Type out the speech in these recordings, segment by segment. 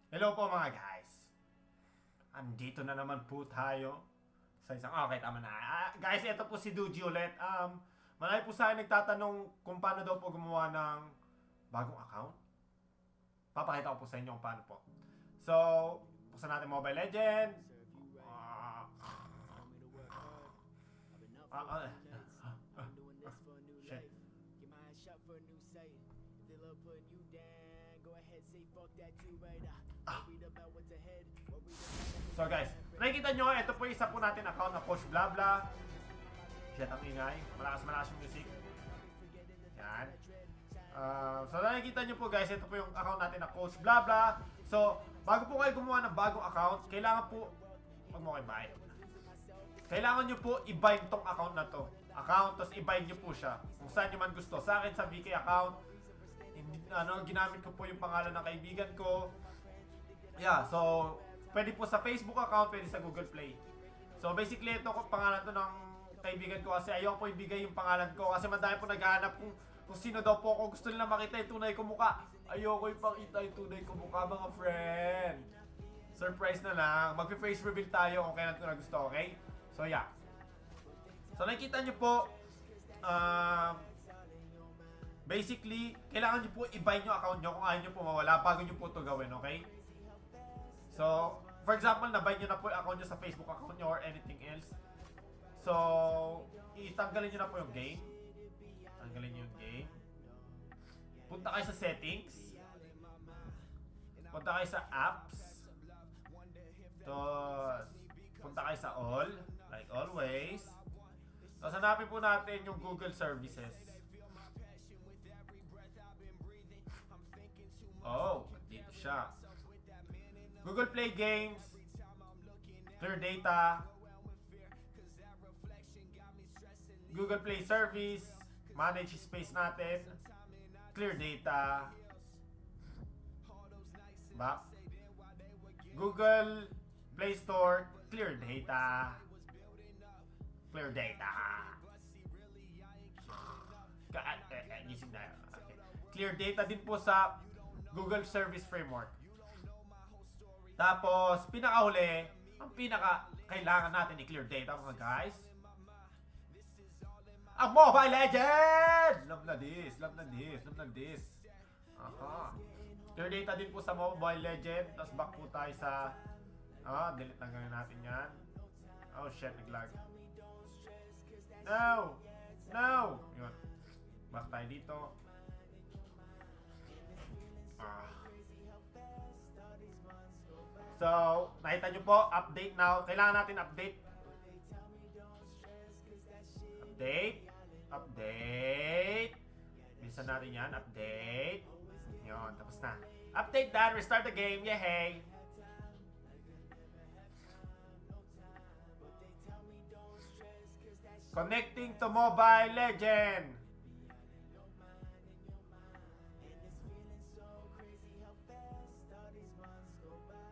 Hello po mga guys. Andito na naman po tayo sa isang okay, tama na. Guys, ito po si Duji ulit. Marami po sa akin nagtatanong kung paano daw po gumawa ng bagong account. Papakita ko po sa inyo kung paano po. So, buksan natin Mobile Legends. Shit. So guys, nakikita nyo, ito po isa po natin account na Coach Blabla. Shit, ang ingay. Malakas yung music. Yan. So nakikita nyo po guys, ito po yung account natin na Coach Blabla. So, bago po kayo gumawa ng bagong account, kailangan po, wag mo kayo buy. Kailangan nyo po i-bind tong account na to. Tapos i-bind nyo po siya. Kung saan nyo man gusto. Sa akin, sa VK account, ginamit ko po yung pangalan ng kaibigan ko. Yeah, so, pwede po sa Facebook account, pwede sa Google Play. So, basically, ito pangalan to ng kaibigan ko kasi ayaw po ibigay yung pangalan ko kasi madami po naghahanap kung sino daw po ako. Gusto nila makita yung tunay ko mukha. Ayoko ipakita yung tunay ko mukha, mga friend. Surprise na lang. Mag-face reveal tayo kung kailan ko na gusto, okay? So, yeah. So, nakikita nyo po, basically, kailangan nyo po i-bind yung account nyo kung ayaw nyo po mawala bago nyo po ito gawin, okay? So, for example, na-bind nyo na po yung account nyo sa Facebook account nyo or anything else. So, itanggalin nyo na po yung game. Tanggalin nyo yung game. Punta kayo sa settings. Punta kayo sa apps. Tapos, punta kayo sa all, like always. Tapos, hanapin po natin yung Google Services. Oh, dito siya. Google Play Games, Clear Data, Google Play Service, manage space natin, Clear Data, back, Google Play Store, Clear Data, Clear Data, gising na. Okay. Clear Data din po sa Google Service Framework. Tapos, pinakahuli, ang kailangan natin i-clear data mga guys. Ang Mobile Legends! Love na this, love na this, love na this. Aha. Clear data din po sa Mobile Legends. Tapos back po tayo sa... delete na gawin natin yan. Oh shit, naglag. No! No! Yun. Back tayo dito. So, nakita nyo po, update now. Kailangan natin update. Update. Bilisan natin yan. Update. Yun, tapos na. Update done. Restart the game. Yehey! Connecting to Mobile Legend.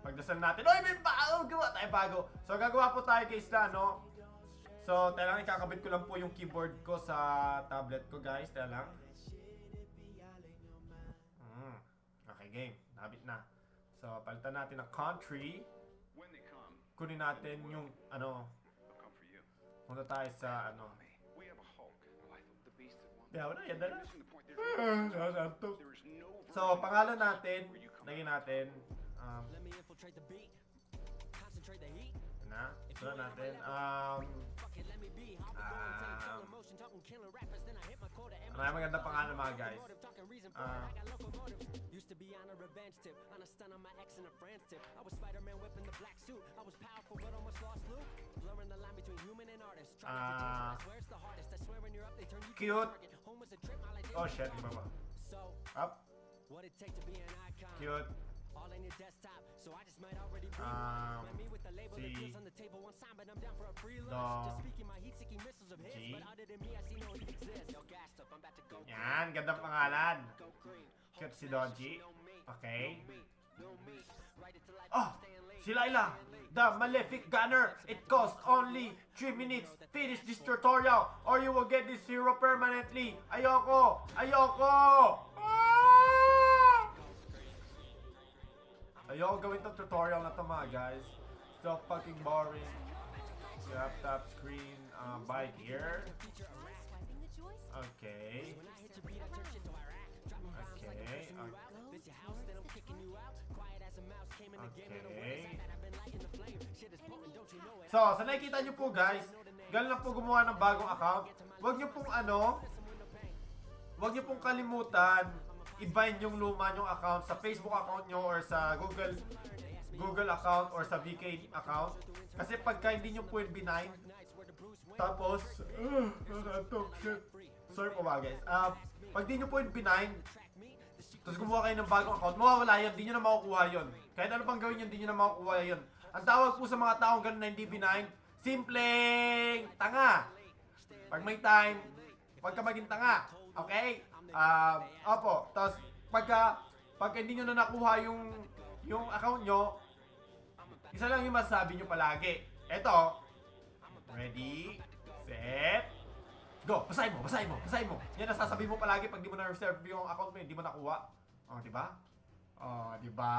Pagdasal natin. Oy, may bago! Gawa tayo bago. So, gagawa po tayo guys na, no? So, tayo lang, ikakabit ko lang po yung keyboard ko sa tablet ko, guys. Tayo lang. Okay, game. Nabit na. So, palitan natin ang country. Kunin natin yung, punta tayo sa, Yaw na, yan na lang. So, pangalan natin, lagyan natin, ito natin, may magandang pangalan mga guys. Cute. Oh shit, iba ba? Up. Cute. Yan, gandang pangalan. Cute si Donji. Okay. Oh, si Layla, the Malefic Gunner. It costs only 3 minutes. Finish this tutorial or you will get this hero permanently. Ayoko! Ayoko gawin tong tutorial na to mga guys. So fucking boring. Laptop screen, buy gear. Okay. Okay. Okay. So, sa nakikita nyo po guys, ganun lang po gumawa ng bagong account. Huwag nyo pong huwag nyo pong kalimutan i-bind yung luma nyong account sa Facebook account nyo or sa Google account or sa VK account. Kasi pagka hindi nyo po yung binind, tapos, shit. Sorry po ba guys. Pag di nyo po yung binind, tapos gumawa kayo ng bagong account, mawawala yun, di nyo na makukuha yun. Kahit ano pang gawin yun, di nyo na makukuha yun. Ang tawag po sa mga taong ganun na hindi binind, simpleng tanga. Pag may time, pagka maging tanga. Okay? Opo. Tapos, pagka hindi nyo na nakuha yung account nyo, isa lang yung masasabi nyo palagi. Eto. Ready, set, go! Basahin mo. Yan ang sasabihin mo palagi pag di mo na-reserve yung account mo, hindi mo nakuha. Oh, diba? Oh, diba?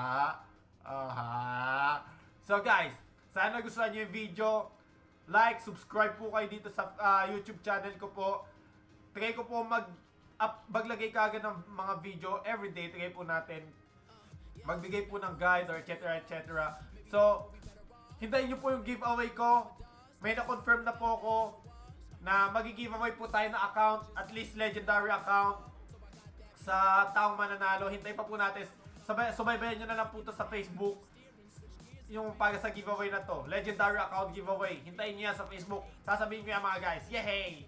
So guys, sana gustuhan nyo yung video. Like, subscribe po kayo dito sa YouTube channel ko po. Try ko po maglagay kagad ng mga video everyday. Try po natin magbigay po ng guide or etc. So, hintayin nyo po yung giveaway ko. May na-confirm na po ako na mag-giveaway po tayo na account, at least legendary account sa taong mananalo. Hintayin pa po natin. Subaybayan nyo na lang po to sa Facebook. Yung para sa giveaway na to. Legendary account giveaway. Hintayin nyo yan sa Facebook. Sasabihin ko yan mga guys. Yehey!